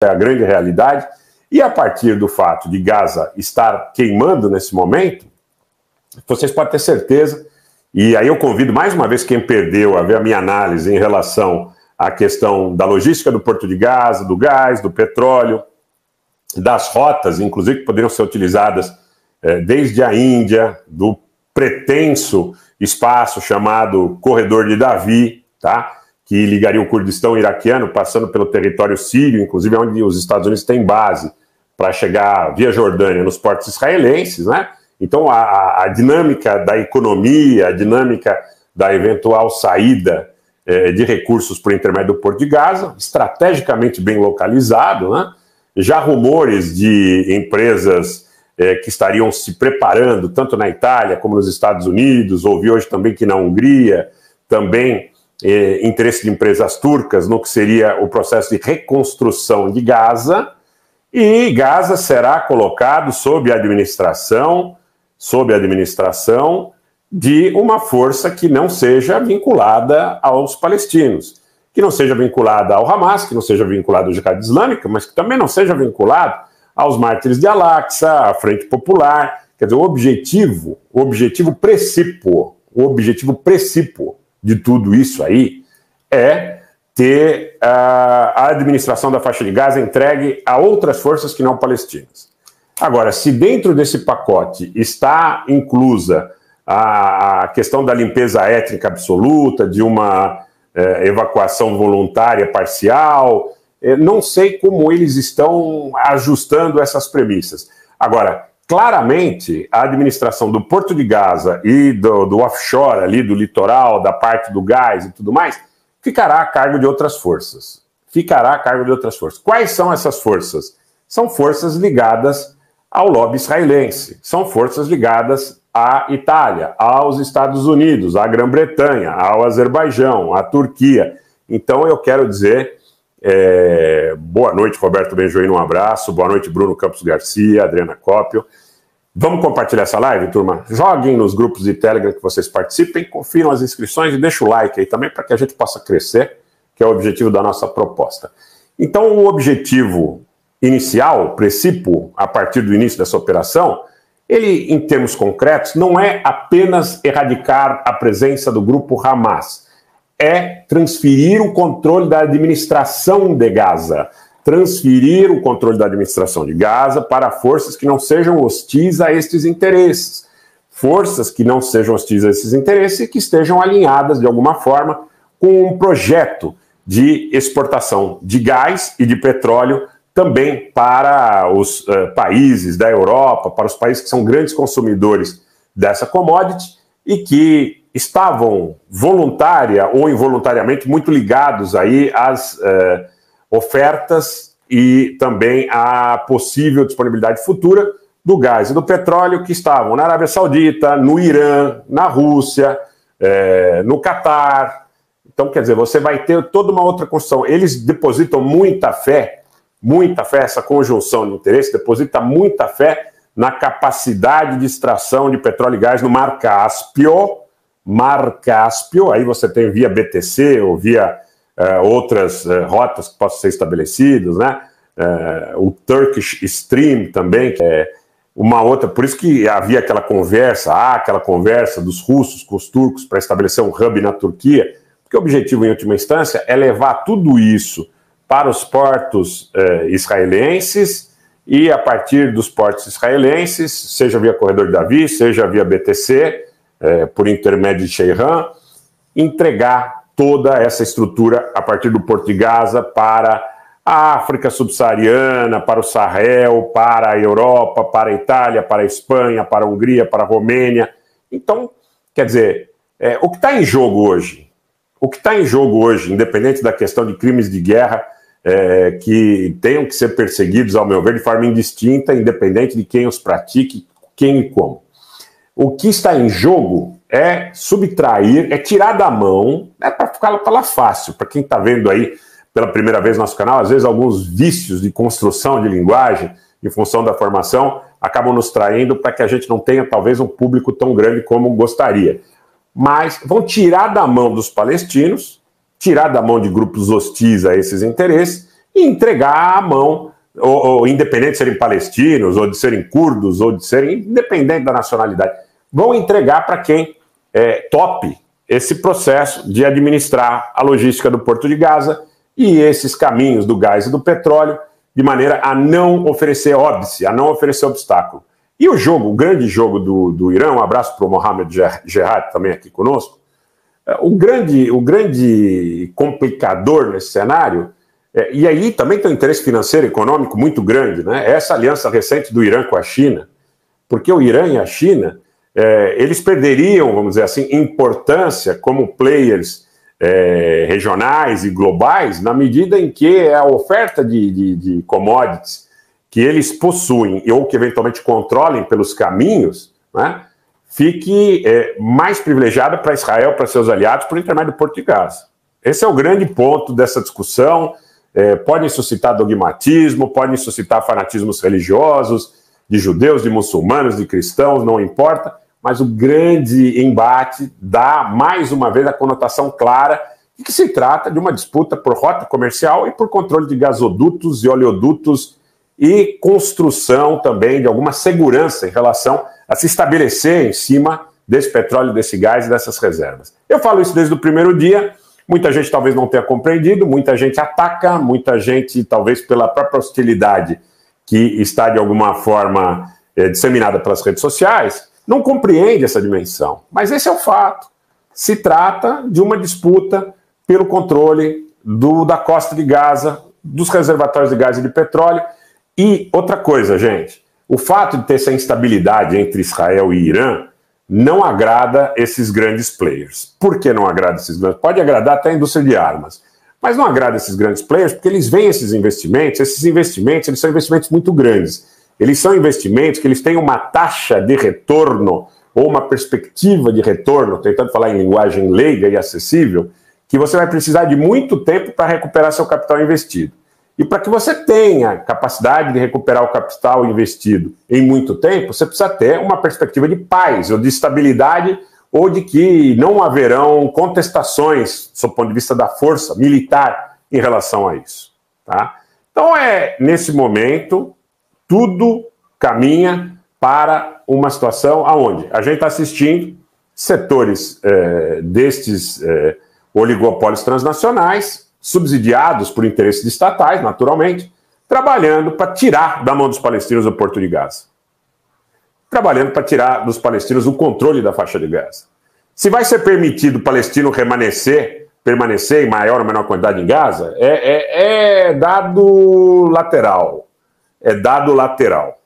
é a grande realidade. E a partir do fato de Gaza estar queimando nesse momento, vocês podem ter certeza, e aí eu convido mais uma vez quem perdeu a ver a minha análise em relação à questão da logística do Porto de Gaza, do gás, do petróleo, das rotas, inclusive, que poderiam ser utilizadas desde a Índia, do pretenso espaço chamado Corredor de Davi, tá? Que ligaria o Kurdistão iraquiano, passando pelo território sírio, inclusive onde os Estados Unidos têm base, para chegar via Jordânia nos portos israelenses, né? Então, a dinâmica da economia, a dinâmica da eventual saída de recursos por intermédio do Porto de Gaza, estrategicamente bem localizado, né? Já rumores de empresas que estariam se preparando, tanto na Itália como nos Estados Unidos, ouvi hoje também que na Hungria, também interesse de empresas turcas no que seria o processo de reconstrução de Gaza, e Gaza será colocado sob a administração de uma força que não seja vinculada aos palestinos, que não seja vinculada ao Hamas, que não seja vinculada ao Jihad Islâmico, mas que também não seja vinculado aos mártires de Al-Aqsa, à Frente Popular. Quer dizer, o objetivo precípuo de tudo isso aí é ter a administração da faixa de Gaza entregue a outras forças que não palestinas. Agora, se dentro desse pacote está inclusa a questão da limpeza étnica absoluta, de uma evacuação voluntária parcial, não sei como eles estão ajustando essas premissas. Agora, claramente, a administração do Porto de Gaza e do offshore ali, do litoral, da parte do gás e tudo mais, ficará a cargo de outras forças. Quais são essas forças? São forças ligadas ao lobby israelense, são forças ligadas à Itália, aos Estados Unidos, à Grã-Bretanha, ao Azerbaijão, à Turquia. Então eu quero dizer, boa noite, Roberto Benjoim, um abraço, boa noite, Bruno Campos Garcia, Adriana Cópio. Vamos compartilhar essa live, turma? Joguem nos grupos de Telegram que vocês participem, confiram as inscrições e deixem o like aí também para que a gente possa crescer, que é o objetivo da nossa proposta. Então, o objetivo inicial, precípuo, a partir do início dessa operação, ele, em termos concretos, não é apenas erradicar a presença do grupo Hamas, é transferir o controle da administração de Gaza, transferir o controle da administração de Gaza para forças que não sejam hostis a estes interesses. Forças que não sejam hostis a esses interesses e que estejam alinhadas, de alguma forma, com um projeto de exportação de gás e de petróleo também para os países da Europa, para os países que são grandes consumidores dessa commodity e que estavam voluntária ou involuntariamente muito ligados aí às ofertas e também à possível disponibilidade futura do gás e do petróleo que estavam na Arábia Saudita, no Irã, na Rússia, no Catar. Então, quer dizer, você vai ter toda uma outra construção. Eles depositam muita fé, essa conjunção de interesse, deposita muita fé na capacidade de extração de petróleo e gás no Mar Cáspio, aí você tem via BTC ou via outras rotas que possam ser estabelecidas, né? O Turkish Stream também, que é uma outra, por isso que havia aquela conversa dos russos com os turcos para estabelecer um hub na Turquia, porque o objetivo, em última instância, é levar tudo isso para os portos israelenses e, a partir dos portos israelenses, seja via Corredor de Davi, seja via BTC, por intermédio de Sheehan, entregar toda essa estrutura a partir do Porto de Gaza para a África subsaariana, para o Sahel, para a Europa, para a Itália, para a Espanha, para a Hungria, para a Romênia. Então, quer dizer, o que está em jogo hoje, independente da questão de crimes de guerra, que tenham que ser perseguidos, ao meu ver, de forma indistinta, independente de quem os pratique, quem e como. O que está em jogo é subtrair, é tirar da mão, para falar fácil, para quem está vendo aí pela primeira vez no nosso canal, às vezes alguns vícios de construção de linguagem, em função da formação, acabam nos traindo para que a gente não tenha, talvez, um público tão grande como gostaria. Mas vão tirar da mão dos palestinos, tirar da mão de grupos hostis a esses interesses e entregar a mão, ou independente de serem palestinos, ou de serem curdos, ou de serem independente da nacionalidade, vão entregar para quem tope esse processo de administrar a logística do Porto de Gaza e esses caminhos do gás e do petróleo, de maneira a não oferecer óbice, a não oferecer obstáculo. E o grande jogo do Irã, um abraço para o Mohamed Gerhad também aqui conosco, o grande complicador nesse cenário, e aí também tem um interesse financeiro e econômico muito grande, né? Essa aliança recente do Irã com a China, porque o Irã e a China, eles perderiam, vamos dizer assim, importância como players regionais e globais, na medida em que a oferta de commodities que eles possuem ou que eventualmente controlem pelos caminhos, né, fique mais privilegiada para Israel, para seus aliados, por intermédio do Porto de Gaza. Esse é o grande ponto dessa discussão. Podem suscitar dogmatismo, podem suscitar fanatismos religiosos, de judeus, de muçulmanos, de cristãos, não importa, mas o grande embate dá, mais uma vez, a conotação clara de que se trata de uma disputa por rota comercial e por controle de gasodutos e oleodutos e construção também de alguma segurança em relação a se estabelecer em cima desse petróleo, desse gás e dessas reservas. Eu falo isso desde o primeiro dia, muita gente talvez não tenha compreendido, muita gente ataca, muita gente, talvez pela própria hostilidade que está de alguma forma disseminada pelas redes sociais, não compreende essa dimensão. Mas esse é o fato. Se trata de uma disputa pelo controle da costa de Gaza, dos reservatórios de gás e de petróleo. E outra coisa, gente, o fato de ter essa instabilidade entre Israel e Irã não agrada esses grandes players. Por que não agrada esses grandes? Pode agradar até a indústria de armas, mas não agrada esses grandes players porque eles veem esses investimentos eles são investimentos muito grandes. Eles são investimentos que eles têm uma taxa de retorno ou uma perspectiva de retorno, tentando falar em linguagem leiga e acessível, que você vai precisar de muito tempo para recuperar seu capital investido. E para que você tenha capacidade de recuperar o capital investido em muito tempo, você precisa ter uma perspectiva de paz ou de estabilidade ou de que não haverão contestações, do ponto de vista da força militar, em relação a isso. Tá? Então, nesse momento, tudo caminha para uma situação onde a gente está assistindo setores destes oligopólios transnacionais, subsidiados por interesses estatais, naturalmente, trabalhando para tirar da mão dos palestinos o Porto de Gaza. Trabalhando para tirar dos palestinos o controle da faixa de Gaza. Se vai ser permitido o palestino permanecer em maior ou menor quantidade em Gaza, é dado lateral. É dado lateral.